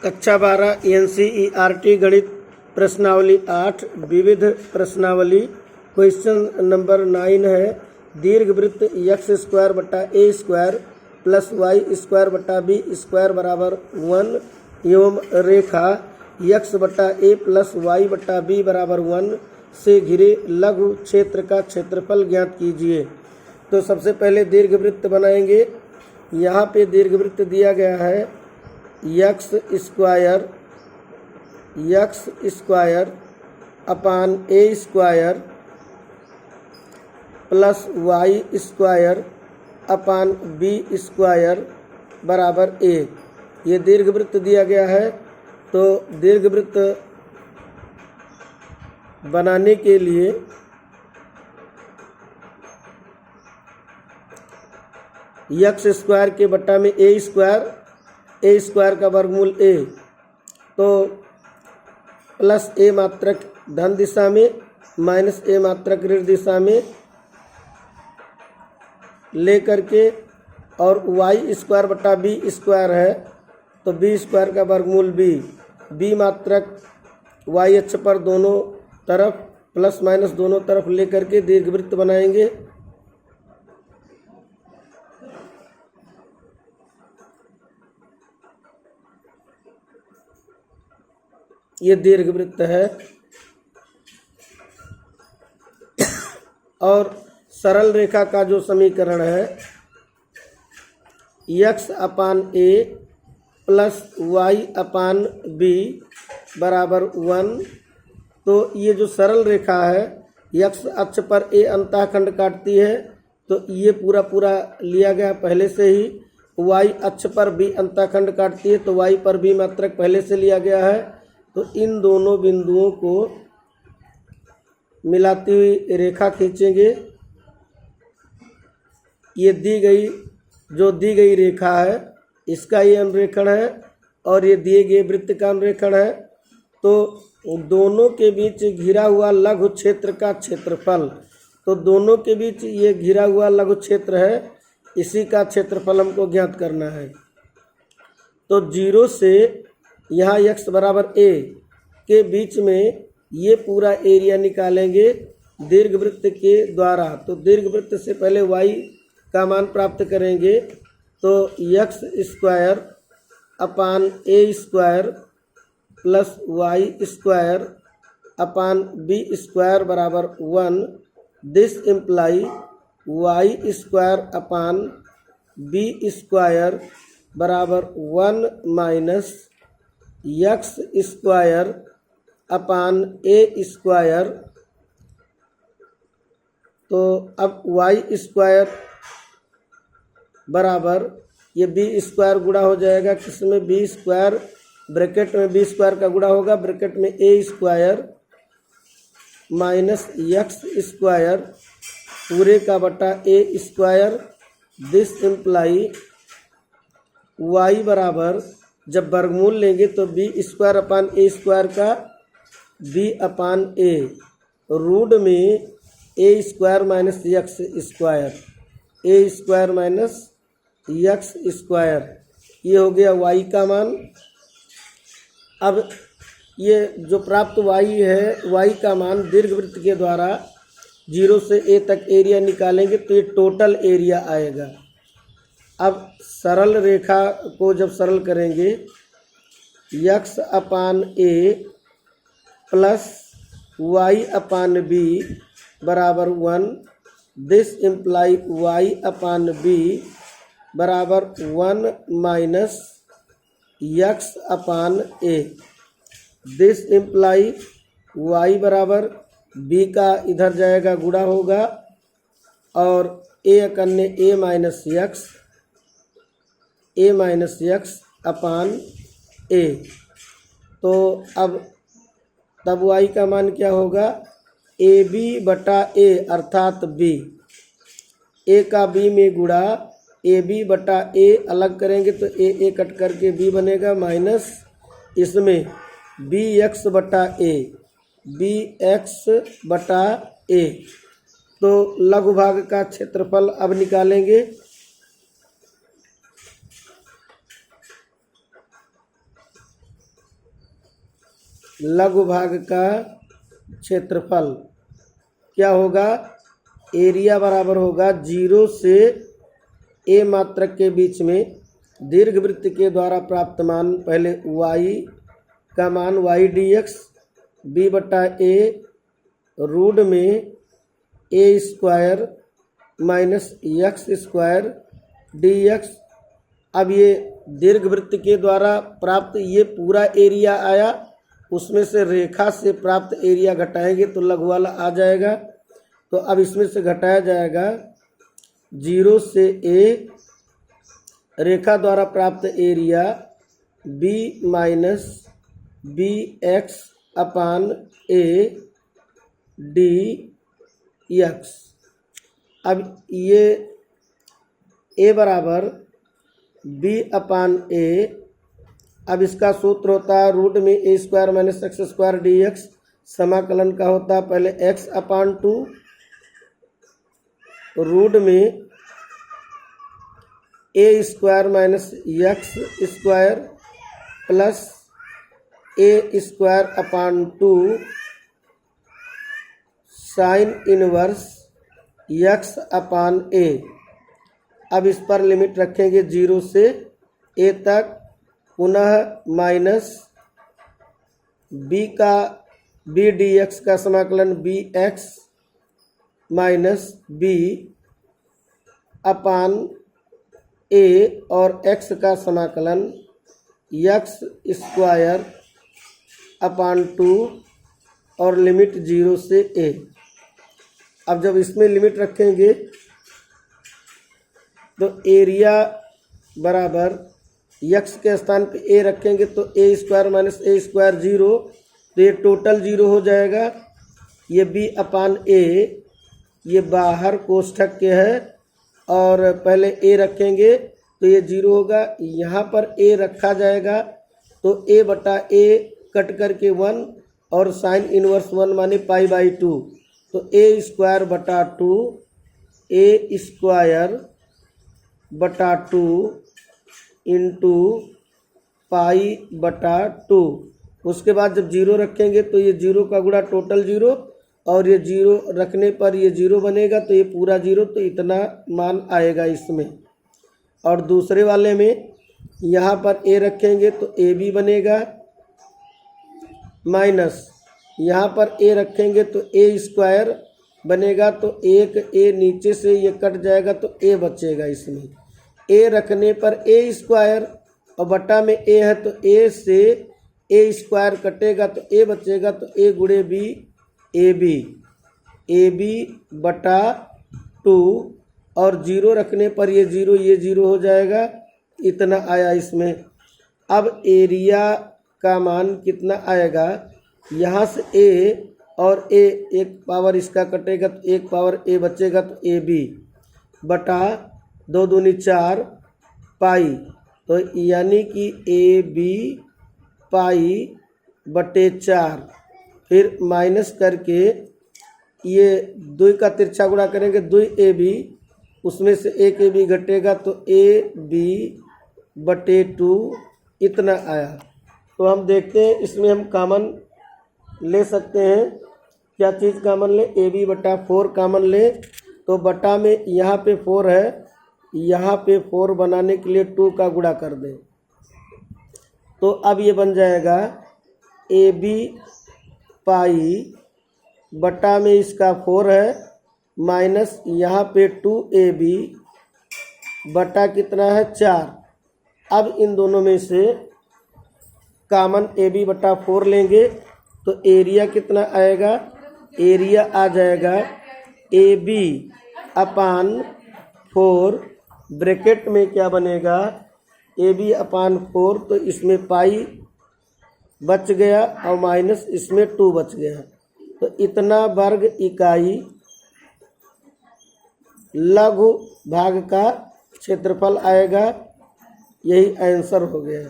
कक्षा 12 NCERT गणित प्रश्नावली 8 विविध प्रश्नावली क्वेश्चन नंबर 9 है। दीर्घवृत्त एक्स स्क्वायर बटा ए स्क्वायर प्लस वाई स्क्वायर बटा बी स्क्वायर बराबर 1 एवं रेखा एक्स बटा ए प्लस वाई बटा बी बराबर 1 से घिरे लघु क्षेत्र का क्षेत्रफल ज्ञात कीजिए। तो सबसे पहले दीर्घवृत्त बनाएंगे। यहाँ पे दीर्घवृत्त दिया गया है x square upon a square plus y square upon b square बराबर 1। ये दीर्घवृत्त दिया गया है। तो दीर्घवृत्त बनाने के लिए एक्स स्क्वायर के बट्टा में ए स्क्वायर का वर्गमूल ए, तो प्लस ए मात्रक धन दिशा में माइनस ए मात्रक ऋण दिशा में ले करके, और वाई स्क्वायर बटा बी स्क्वायर है तो बी स्क्वायर का वर्गमूल बी मात्रक वाई अक्ष पर दोनों तरफ प्लस माइनस दोनों तरफ ले करके दीर्घवृत्त बनाएंगे। ये दीर्घवृत्त है। और सरल रेखा का जो समीकरण है x upon a plus y upon b बराबर 1। तो ये जो सरल रेखा है एक्स अक्ष पर ए अंतःखंड काटती है, तो ये पूरा लिया गया पहले से ही। वाई अक्ष पर बी अंतःखंड काटती है, तो वाई पर बी मात्रक पहले से लिया गया है। तो इन दोनों बिंदुओं को मिलाती हुई रेखा खींचेंगे। ये दी गई रेखा है, इसका ये अनुरेखण है और ये दिए गए वृत्त का अनुरेखण है। तो दोनों के बीच घिरा हुआ लघु क्षेत्र का क्षेत्रफल, तो दोनों के बीच ये घिरा हुआ लघु क्षेत्र है, इसी का क्षेत्रफल हमको ज्ञात करना है। तो 0 से यहाँ x बराबर a के बीच में ये पूरा एरिया निकालेंगे दीर्घवृत्त के द्वारा। तो दीर्घवृत्त से पहले y का मान प्राप्त करेंगे। तो x square upon a square plus y square upon b square बराबर 1। This imply y square upon b square बराबर 1 minus x square upon a square. तो अब वाई स्क्वायर बराबर ये बी स्क्वायर गुणा हो जाएगा किसमें, बी स्क्वायर ब्रैकेट में बी स्क्वायर का गुणा होगा ब्रैकेट में a square minus x square पूरे का बटा ए स्क्वायर। दिस इम्प्लाई वाई बराबर जब वर्गमूल लेंगे तो B square upon a square का बी अपान ए रूट में a square minus x square, A square minus x square, ये हो गया वाई का मान। अब ये जो प्राप्त वाई है, वाई का मान दीर्घवृत्त के द्वारा 0 से ए तक एरिया निकालेंगे तो ये टोटल एरिया आएगा। अब सरल रेखा को जब सरल करेंगे x upon a plus y upon b बराबर 1। This imply y upon b बराबर 1 minus x upon a. This imply y बराबर बी का इधर जाएगा गुणा होगा और ए अकन्ने ए माइनस एक्स अपान ए। तो अब तब वाई का मान क्या होगा, ए बी बटा ए अर्थात बी, ए का बी में गुणा ए बी बटा ए अलग करेंगे तो ए कट करके बी बनेगा माइनस इसमें बी एक्स बटा ए। तो लघु भाग का क्षेत्रफल अब निकालेंगे। लघु भाग का क्षेत्रफल क्या होगा, एरिया बराबर होगा 0 से ए मात्रक के बीच में दीर्घवृत्त के द्वारा प्राप्त मान, पहले y का मान y dx b बटा ए रूट में a square minus x square dx। अब ये दीर्घवृत्त के द्वारा प्राप्त ये पूरा एरिया आया, उसमें से रेखा से प्राप्त एरिया घटाएंगे तो लघु वाला आ जाएगा। तो अब इसमें से घटाया जाएगा 0 से ए रेखा द्वारा प्राप्त area b minus b x upon a d x. अब ये a बराबर b अपान ए, अब इसका सूत्र होता है रूट में a square minus x square d x, समाकलन का होता है पहले x अपान 2 रूट में a square minus x square plus a square upon 2 sine inverse x upon a. अब इस पर लिमिट रखेंगे 0 से ए तक, पुनः माइनस बी डी एक्स का समाकलन बी एक्स माइनस बी अपान ए और x का समाकलन यक्स स्क्वायर अपान 2 और लिमिट 0 से a। अब जब इसमें लिमिट रखेंगे तो एरिया बराबर यक्स के स्थान पे a रखेंगे तो ए स्क्वायर माइनस ए स्क्वायर 0, तो ये टोटल 0 हो जाएगा। ये b अपान ए ये बाहर कोष्ठक के है और पहले a रखेंगे तो ये 0 होगा, यहाँ पर a रखा जाएगा तो a बटा a कट करके 1 और साइन इनवर्स 1 माने पाई बाई 2, तो a स्क्वायर बटा 2 a स्क्वायर बटा 2 इंटू पाई बटा 2। उसके बाद जब 0 रखेंगे तो ये 0 का गुणा टोटल 0 और ये 0 रखने पर ये 0 बनेगा तो ये पूरा 0, तो इतना मान आएगा इसमें। और दूसरे वाले में यहाँ पर a रखेंगे तो a भी बनेगा माइनस यहाँ पर a रखेंगे तो a स्क्वायर बनेगा, तो एक a नीचे से ये कट जाएगा तो a बचेगा इसमें। a रखने पर a स्क्वायर और बटा में a है तो a से a स्क्वायर कटेगा तो a बचेगा, तो a गुणे b ए बी बटा 2 और 0 रखने पर ये 0 हो जाएगा, इतना आया इसमें। अब एरिया का मान कितना आएगा, यहाँ से a और a एक पावर इसका कटेगा तो एक पावर a बचेगा, तो ए बी बटा 2 दूनी 4 पाई, तो यानी कि ए बी पाई बटे 4, फिर माइनस करके ये 2 का तिरछा गुणा करेंगे 2 ए बी, उसमें से एक ए बी घटेगा तो ए बी बटे 2 इतना आया। तो हम देखते हैं इसमें हम कॉमन ले सकते हैं, क्या चीज़ कॉमन ले, ए बी बटा 4 कॉमन ले, तो बटा में यहाँ पे 4 है, यहाँ पे 4 बनाने के लिए 2 का गुणा कर दें, तो अब ये बन जाएगा ए बी पाई बटा में इसका 4 है माइनस यहाँ पे 2ab बटा कितना है 4। अब इन दोनों में से कॉमन ab बटा 4 लेंगे तो एरिया कितना आएगा, एरिया आ जाएगा ab अपान 4 ब्रैकेट में क्या बनेगा ab अपान 4, तो इसमें पाई बच गया और माइनस इसमें 2 बच गया, तो इतना वर्ग इकाई लघु भाग का क्षेत्रफल आएगा। यही आंसर हो गया।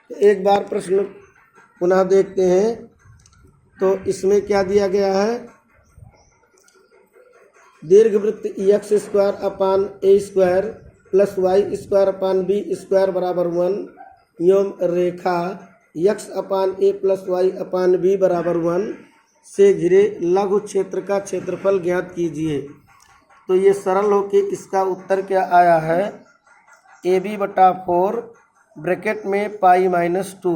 तो एक बार प्रश्न पुनः देखते हैं, तो इसमें क्या दिया गया है, दीर्घवृत्त x square upon a square plus y square upon b square बराबर 1 एवं रेखा x upon a plus y upon b बराबर 1 से घिरे लघु क्षेत्र का क्षेत्रफल ज्ञात कीजिए। तो ये सरल हो के इसका उत्तर क्या आया है, AB/4 ब्रैकेट में पाई -2